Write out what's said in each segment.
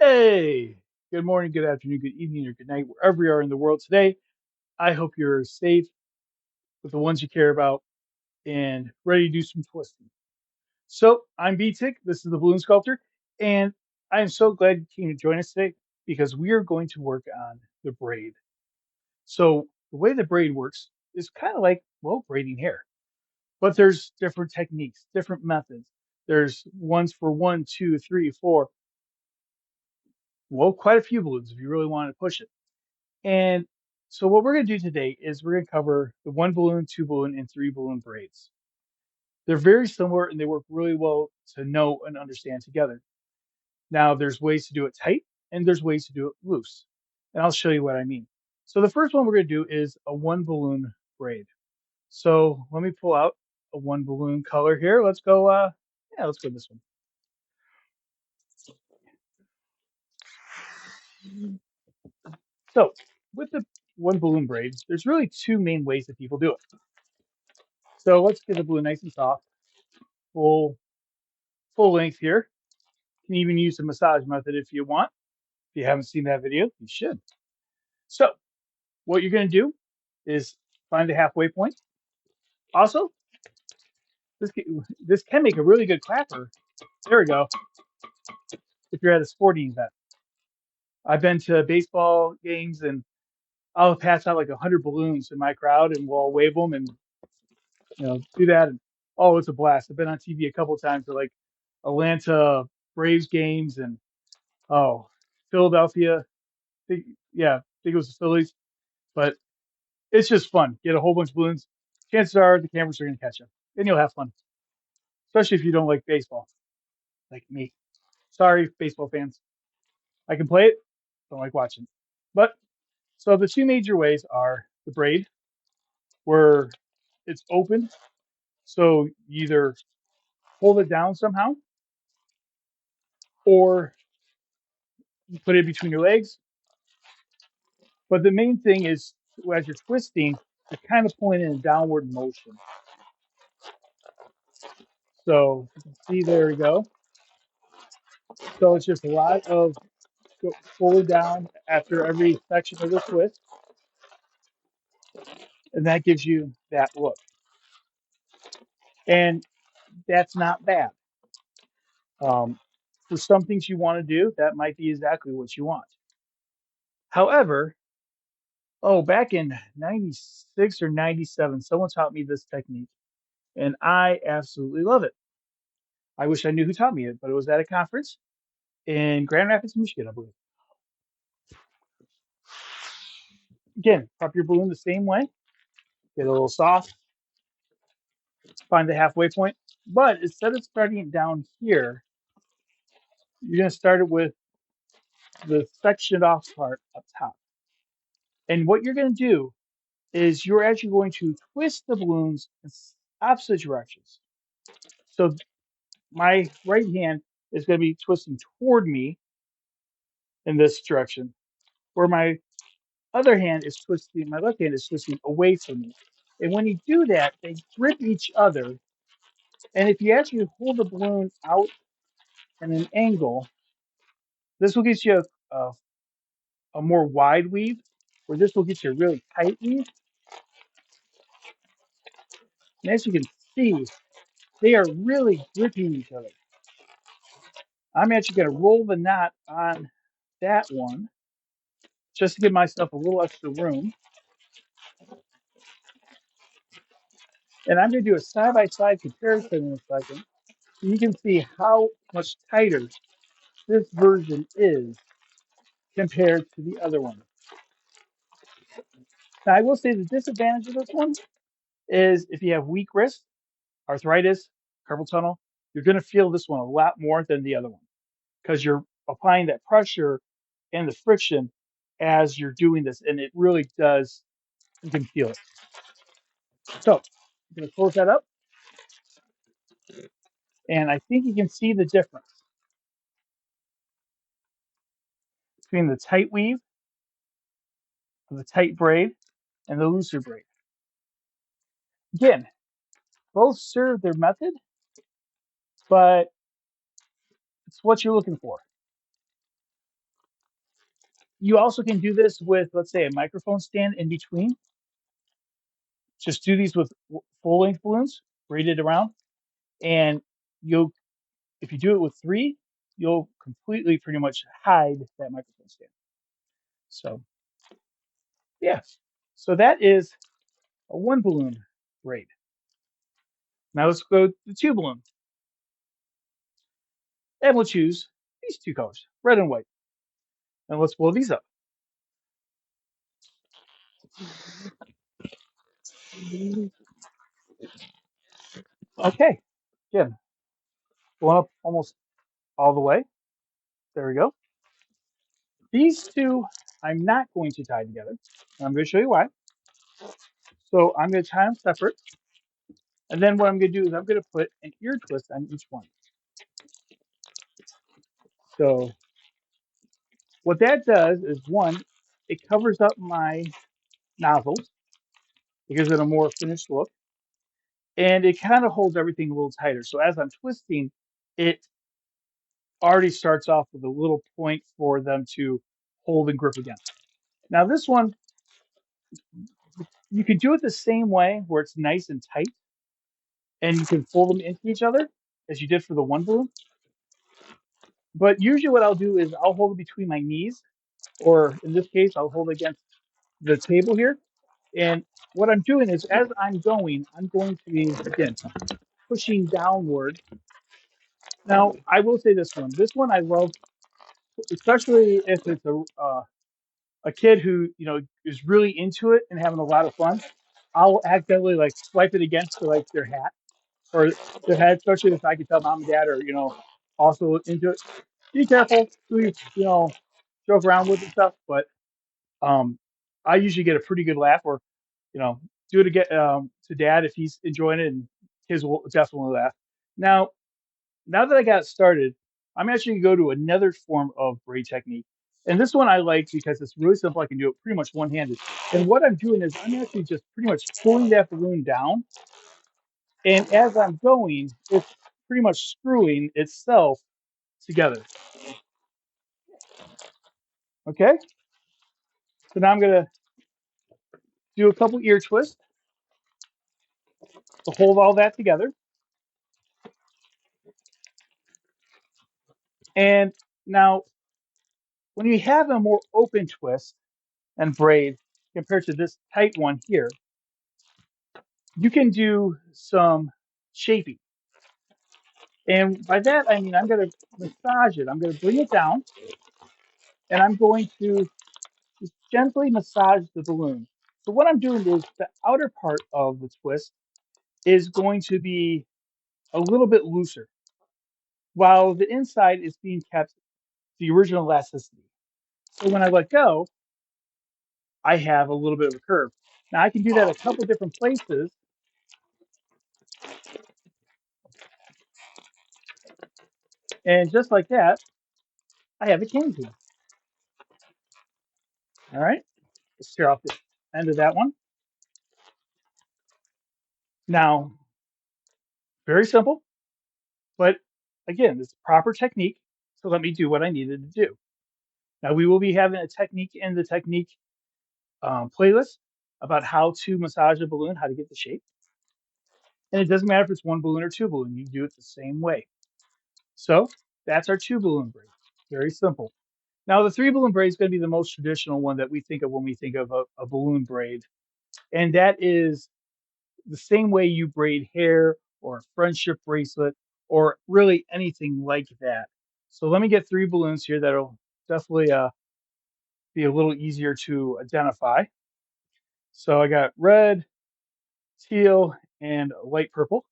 Hey, good morning, good afternoon, good evening, or good night, wherever you are in the world today. I hope you're safe with the ones you care about and ready to do some twisting. So, I'm Btic, this is the Balloon Sculptor, and I am so glad you came to join us today because we are going to work on the braid. So, the way the braid works is kind of like, well, braiding hair, but there's different techniques, different methods. There's ones for one, two, three, four, well, quite a few balloons if you really want to push it. And so what we're going to do today is we're going to cover the one balloon, two balloon, and three balloon braids. They're very similar and they work really well to know and understand together. Now, there's ways to do it tight and there's ways to do it loose. And I'll show you what I mean. So the first one we're going to do is a one balloon braid. So let me pull out a one balloon color here. Let's go, let's go this one. So with the one balloon braid, there's really two main ways that people do it. So let's get the balloon nice and soft, full full length here. You can even use the massage method if you want. If you haven't seen that video, you should. So what you're going to do is find the halfway point. Also, this can make a really good clapper. There we go. If you're at a sporting event, I've been to baseball games and I'll pass out like 100 balloons in my crowd, and we'll all wave them and do that. And oh, it's a blast. I've been on TV a couple times for like Atlanta Braves games and oh, Philadelphia. Think, yeah, I think it was the Phillies, but it's just fun. Get a whole bunch of balloons. Chances are the cameras are going to catch them, and you'll have fun, especially if you don't like baseball, like me. Sorry, baseball fans. I can play it, don't like watching. But so the two major ways are the braid, where it's open, so you either hold it down somehow, or you put it between your legs. But the main thing is, as you're twisting, you're kind of pulling in a downward motion. So you can see, there we go. So it's just a lot of go forward down after every section of the twist, and that gives you that look. And that's not bad. Um, for some things you want to do, that might be exactly what you want. However, oh, back in 96 or 97, someone taught me this technique, and I absolutely love it. I wish I knew who taught me it, but it was at a conference in Grand Rapids, Michigan, I believe. Again, pop your balloon the same way, get a little soft, find the halfway point. But instead of starting it down here, you're going to start it with the sectioned off part up top. And what you're going to do is you're actually going to twist the balloons in opposite directions. So my right hand is going to be twisting toward me in this direction, where my other hand is twisting, my left hand is twisting away from me. And when you do that, they grip each other. And if you actually hold the balloon out at an angle, this will get you a more wide weave, where this will get you a really tight weave. And as you can see, they are really gripping each other. I'm actually going to roll the knot on that one just to give myself a little extra room. And I'm going to do a side-by-side comparison in a second, so you can see how much tighter this version is compared to the other one. Now, I will say the disadvantage of this one is if you have weak wrists, arthritis, carpal tunnel, you're going to feel this one a lot more than the other one because you're applying that pressure and the friction as you're doing this, and it really does, you can feel it. So I'm going to close that up, and I think you can see the difference between the tight weave, the tight braid, and the looser braid. Again, both serve their method, but it's what you're looking for. You also can do this with, let's say, a microphone stand in between. Just do these with full length balloons, braid it around, and you'll, if you do it with three, you'll completely pretty much hide that microphone stand. So, yes. So that is a one balloon braid. Now let's go to the two balloon. And we'll choose these two colors, red and white. And let's blow these up. Okay. Again, going up almost all the way. There we go. These two I'm not going to tie together. And I'm going to show you why. So I'm going to tie them separate. And then what I'm going to do is I'm going to put an ear twist on each one. So what that does is, one, it covers up my nozzles. It gives it a more finished look. And it kind of holds everything a little tighter. So as I'm twisting, it already starts off with a little point for them to hold and grip against. Now this one, you can do it the same way where it's nice and tight, and you can fold them into each other as you did for the one balloon. But usually what I'll do is I'll hold it between my knees, or in this case, I'll hold it against the table here. And what I'm doing is, as I'm going to be, again, pushing downward. Now, I will say this one. This one I love, especially if it's a kid who, you know, is really into it and having a lot of fun. I'll accidentally like swipe it against like their hat or their head, especially if I can tell mom and dad are, you know, also into it. Be careful who you know, joke around with and stuff, but um, I usually get a pretty good laugh, or you know, do it again to dad if he's enjoying it, and kids will definitely laugh. Now, now that I got started, I'm actually going to go to another form of braid technique. And this one I like because it's really simple. I can do it pretty much one-handed. And what I'm doing is I'm actually just pretty much pulling that balloon down. And as I'm going, it's pretty much screwing itself together. Okay? So now I'm going to do a couple ear twists to hold all that together. And now, when you have a more open twist and braid compared to this tight one here, you can do some shaping. And by that, I mean I'm going to massage it. I'm going to bring it down, and I'm going to just gently massage the balloon. So what I'm doing is the outer part of the twist is going to be a little bit looser, while the inside is being kept the original elasticity. So when I let go, I have a little bit of a curve. Now I can do that a couple different places, and just like that, I have a cane tool. All right, let's tear off the end of that one. Now, very simple, but again, it's proper technique. So let me do what I needed to do. Now we will be having a technique in the technique playlist about how to massage a balloon, how to get the shape. And it doesn't matter if it's one balloon or two balloon, you do it the same way. So that's our two balloon braid. Very simple. Now the three balloon braid is going to be the most traditional one that we think of when we think of a balloon braid. And that is the same way you braid hair or a friendship bracelet or really anything like that. So let me get three balloons here that'll definitely be a little easier to identify. So I got red, teal, and light purple.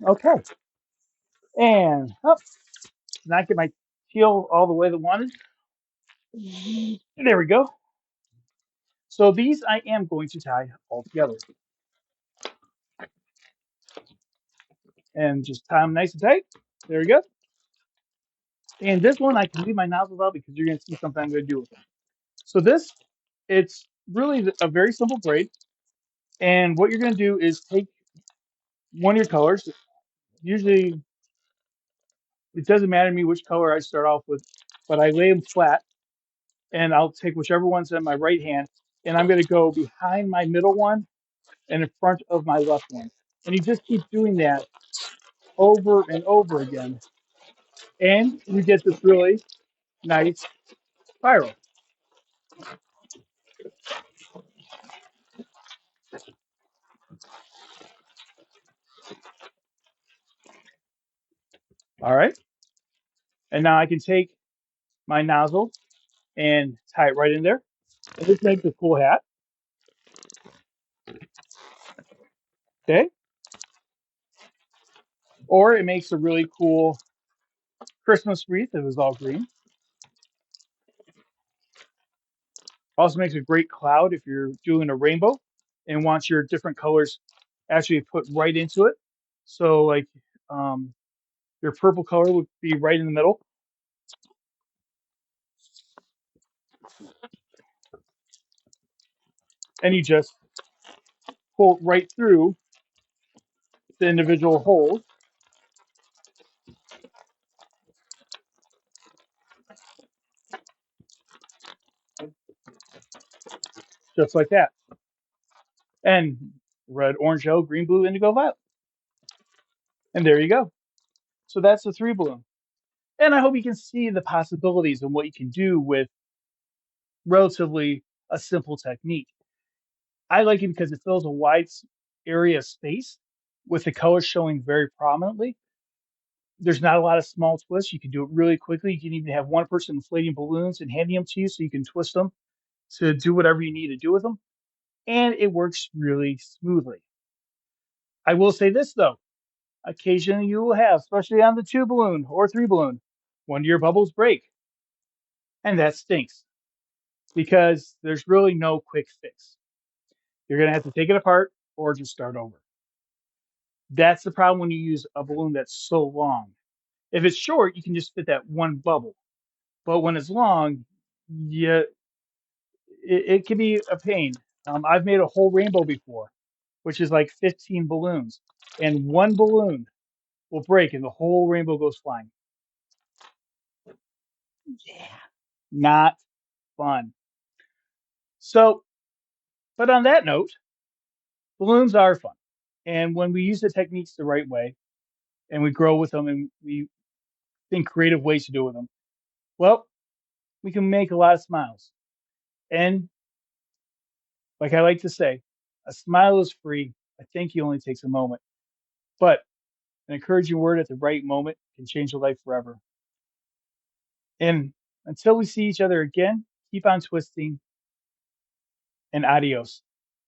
Okay, and oh, not get my teal all the way that wanted. There we go. So these I am going to tie all together and just tie them nice and tight. There we go. And this one I can leave my nozzles out because you're going to see something I'm going to do with them. So this, it's really a very simple braid. And what you're going to do is take one of your colors. Usually, it doesn't matter to me which color I start off with, but I lay them flat, and I'll take whichever one's in my right hand, and I'm going to go behind my middle one and in front of my left one. And you just keep doing that over and over again, and you get this really nice spiral. All right, and now I can take my nozzle and tie it right in there. And this makes a cool hat. Okay, or it makes a really cool Christmas wreath if it was all green. Also makes a great cloud if you're doing a rainbow and want your different colors actually put right into it. So like um, your purple color would be right in the middle, and you just pull right through the individual holes, just like that. And red, orange, yellow, green, blue, indigo, violet. And there you go. So that's the three balloon. And I hope you can see the possibilities and what you can do with relatively a simple technique. I like it because it fills a wide area of space with the colors showing very prominently. There's not a lot of small twists. You can do it really quickly. You can even have one person inflating balloons and handing them to you so you can twist them to do whatever you need to do with them. And it works really smoothly. I will say this though, occasionally you will have, especially on the two balloon or three balloon, one of your bubbles break. And that stinks because there's really no quick fix. You're going to have to take it apart or just start over. That's the problem when you use a balloon that's so long. If it's short, you can just fit that one bubble. But when it's long, yeah, it can be a pain. I've made a whole rainbow before, which is like 15 balloons, and one balloon will break and the whole rainbow goes flying. Yeah, not fun. So, but on that note, balloons are fun. And when we use the techniques the right way and we grow with them and we think creative ways to do with them, well, we can make a lot of smiles. And like I like to say, a smile is free. A thank you only takes a moment. But an encouraging word at the right moment can change a life forever. And until we see each other again, keep on twisting and adios.